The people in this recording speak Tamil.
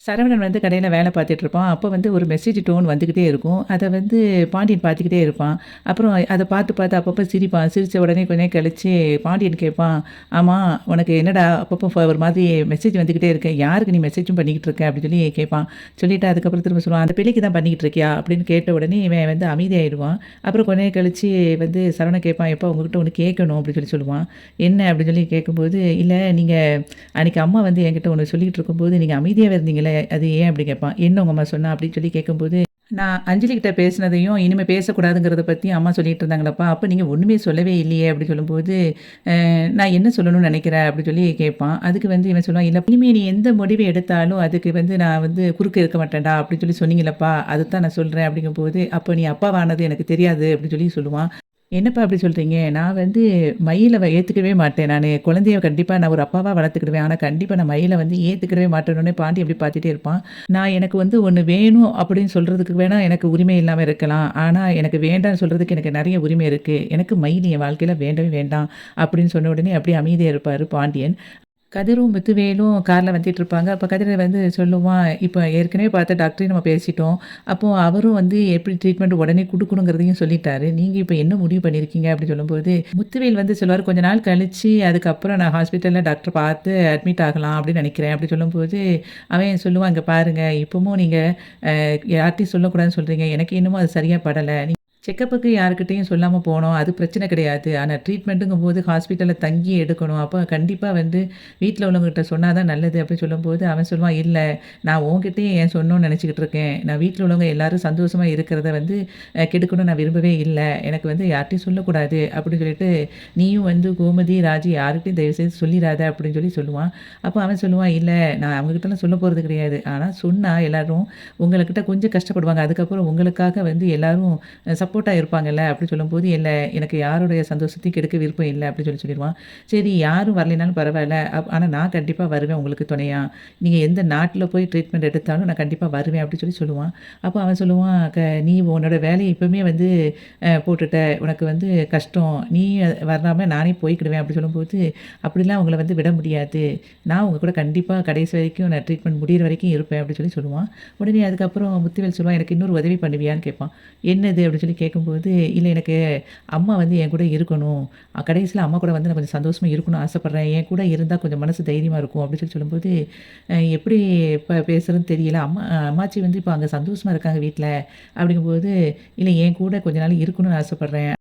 சரவணன் வந்து கடையில வேலை பார்த்துட்டு இருப்பான். அப்போ வந்து ஒரு மெசேஜ் டோன் வந்துகிட்டே இருக்கும். அத வந்து பாண்டியன் பார்த்துக்கிட்டே இருப்பான். அப்புறம் அத பார்த்து, பார்த்து அப்பப்போ சிரிப்பான். சிரிச்ச உடனே கொஞ்ச நேரம் கழிச்சு பாண்டியன் கேட்பான், "ஆமா, உனக்கு என்னடா அப்பப்போ ஒரு மாதிரி மெசேஜ் வந்துகிட்டே இருக்கு. யாருக்கு நீ மெசேஜும் பண்ணிக்கிட்டு இருக்க?" அப்படின்னு சொல்லி கேட்பான். சொல்லிட்டு அதுக்கப்புறம் திரும்ப சொல்லுவான், "அந்த பிள்ளைக்கு தான் பண்ணிக்கிட்டு இருக்கியா?" அப்படின்னு கேட்ட உடனே இவன் வந்து அமைதியாயிடுவான். அப்புறம் கொஞ்ச நேரம் கழிச்சு வந்து சரவணன் கேட்பான், "எப்பா உங்ககிட்ட ஒண்ணு கேட்கணும்." அப்படின்னு சொல்லி சொல்லுவான். "என்ன?" அப்படின்னு சொல்லி கேட்கும்போது, "இல்ல நீங்க அன்னைக்கு அம்மா வந்து என்கிட்ட ஒண்ணு சொல்லிக்கிட்டு இருக்கும்போது, நீங்க அமைதியாவே இருந்தீங்களே, அது ஏன்?" அப்படி கேட்பான். "என்ன உங்க அம்மா சொன்னா?" அப்படின்னு சொல்லி கேட்கும்போது, "நான் அஞ்சலி கிட்ட பேசினதையும், இனிமே பேசக்கூடாதுங்கிறத பத்தி அம்மா சொல்லிட்டு இருந்தாங்களப்பா. அப்ப நீங்க ஒண்ணுமே சொல்லவே இல்லையே." அப்படி சொல்லும்போது, "நான் என்ன சொல்லணும்னு நெனைக்கிறேன்?" அப்படி சொல்லி கேட்பான். அதுக்கு வந்து இவன் சொல்லுவான், "இல்ல இனிமே நீ எந்த முடிவு எடுத்தாலும், அதுக்கு வந்து நான் வந்து குறுக்க இருக்க மாட்டேன்டா." அப்படின்னு சொல்லி சொன்னீங்கல்லப்பா, அதத்தான் நான் சொல்றேன்." அப்படிங்கும்போது, "அப்ப நீ அப்பாவானது எனக்கு தெரியாது." அப்படின்னு சொல்லி சொல்லுவான். "என்னப்பா அப்படி சொல்றீங்க? நான் வந்து மயில ஏத்துக்கவே மாட்டேன். நானு குழந்தைய கண்டிப்பா நான் ஒரு அப்பாவா வளர்த்துக்கிடுவேன். ஆனா கண்டிப்பா நான் மயில வந்து ஏத்துக்கிடவே மாட்டேன்னோனே" பாண்டி அப்படி பார்த்துட்டே இருப்பான். "நான் எனக்கு வந்து ஒண்ணு வேணும் அப்படின்னு சொல்றதுக்கு வேணா எனக்கு உரிமை இல்லாம இருக்கலாம். ஆனா எனக்கு வேண்டான்னு சொல்றதுக்கு எனக்கு நெறைய உரிமை இருக்கு. எனக்கு மயில் என் வாழ்க்கையில வேண்டவே வேண்டாம்." அப்படின்னு சொன்ன உடனே அப்படியே அமைதியா இருப்பாரு பாண்டியன். கதிரும், முத்துவேலும் கார்ல வந்துட்டுருப்பாங்க. அப்ப கதிர் வந்து சொல்லுவான், "இப்ப ஏற்கனவே பார்த்த டாக்டரையும் நம்ம பேசிட்டோம். அப்போ அவரும் வந்து எப்படி ட்ரீட்மெண்ட் உடனே குடுக்கணுங்கிறதையும் சொல்லிட்டாரு. நீங்க இப்ப என்ன முடிவு பண்ணியிருக்கீங்க?" அப்படி சொல்லும்போது, முத்துவேல் வந்து சொல்லுவாரு, "கொஞ்ச நாள் கழிச்சு அதுக்கப்புறம் நான் ஹாஸ்பிட்டல்ல டாக்டர் பார்த்து அட்மிட் ஆகலாம் அப்படின்னு நெனைக்கிறேன்." அப்படி சொல்லும்போது, அவன் சொல்லுவான், "இங்க பாருங்க, இப்பவும் நீங்க யார்ட்டயும் சொல்லக்கூடாதுன்னு சொல்றீங்க. எனக்கு என்னமோ அது சரியா படல. செக்கப்புக்கு யார்கிட்டயும் சொல்லாம போனோம். அது பிரச்சனை கிடையாது. ஆனா ட்ரீட்மெண்ட்டுங்கும்போது ஹாஸ்பிட்டல்ல தங்கி எடுக்கணும். அப்ப கண்டிப்பா வந்து வீட்ல உள்ளவங்ககிட்ட சொன்னா தான் நல்லது." அப்படின்னு சொல்லும்போது, அவன் சொல்லுவான், "இல்ல நான் உன்கிட்டயே ஏன் சொல்லணும்னு நெனச்சுக்கிட்டு இருக்கேன். நான் வீட்ல உள்ளவங்க எல்லாரும் சந்தோஷமா இருக்கிறத வந்து கெடுக்கணும்னு நான் விரும்பவே இல்ல. எனக்கு வந்து யார்ட்டயும் சொல்லக்கூடாது." அப்படின்னு சொல்லிட்டு, "நீயும் வந்து கோமதி, ராஜி யார்கிட்டயும் தயவுசெய்து சொல்லிறாத." அப்படின்னு சொல்லி சொல்லுவான். அப்ப அவன் சொல்லுவான், "இல்ல நான் அவங்ககிட்டலாம் சொல்லப் போறது கிடையாது. ஆனா சொன்னா எல்லாரும் உங்ககிட்ட கொஞ்சம் கஷ்டப்படுவாங்க. அதுக்கப்புறம் உங்களுக்காக வந்து எல்லாரும் சப்போர்ட்டா இருப்பாங்கல்ல." அப்படி சொல்லும்போது, "இல்ல எனக்கு யாருடைய சந்தோஷத்தையும் கெடுக்க விருப்பம் இல்ல." அப்படி சொல்லிருவான். "சரி யாரும் வரலைனாலும் பரவால்ல. ஆனா நான் கண்டிப்பா வருவேன் உங்களுக்கு துணையா. நீங்க எந்த நாட்ல போய் ட்ரீட்மெண்ட் எடுத்தாலும் நான் கண்டிப்பா வருவேன்." அப்படி சொல்லி சொல்லுவான். அப்ப அவன் சொல்லுவான், "நீ உன்னோட வேலைய இப்பவுமே வந்து போட்டுட்ட. உனக்கு வந்து கஷ்டம். நீ வராம நானே போய்க்கிடுவேன்." அப்படி சொல்லும்போது, "அப்படிலாம் உங்கள வந்து விட முடியாது. நான் உங்க கூட கண்டிப்பா கடைசி வரைக்கும் நான் ட்ரீட்மெண்ட் முடியிற வரைக்கும் இருப்பேன்." அப்படி சொல்லி சொல்லுவான். உடனே அதுக்கப்புறம் முத்துவேல் சொல்லுவான், "எனக்கு இன்னொரு உதவி பண்ணுவியான்னு?" கேட்பான். "என்னது?" அப்படின்னு சொல்லி கேட்கும்போது, "இல்ல எனக்கு அம்மா வந்து என் கூட இருக்கணும். கடைசியில அம்மா கூட வந்து நான் கொஞ்சம் சந்தோஷமா இருக்கணும்னு ஆசைப்படுறேன். என் கூட இருந்தா கொஞ்சம் மனசு தைரியமா இருக்கும்." அப்படின்னு சொல்லி சொல்லும்போது, எப்படி பேசுறதுன்னு தெரியல. அம்மாச்சி வந்து இப்ப அங்க சந்தோஷமா இருக்காங்க வீட்ல." அப்படிங்கும்போது, "இல்ல என் கூட கொஞ்ச நாள் இருக்கணும்னு ஆசைப்படுறேன்."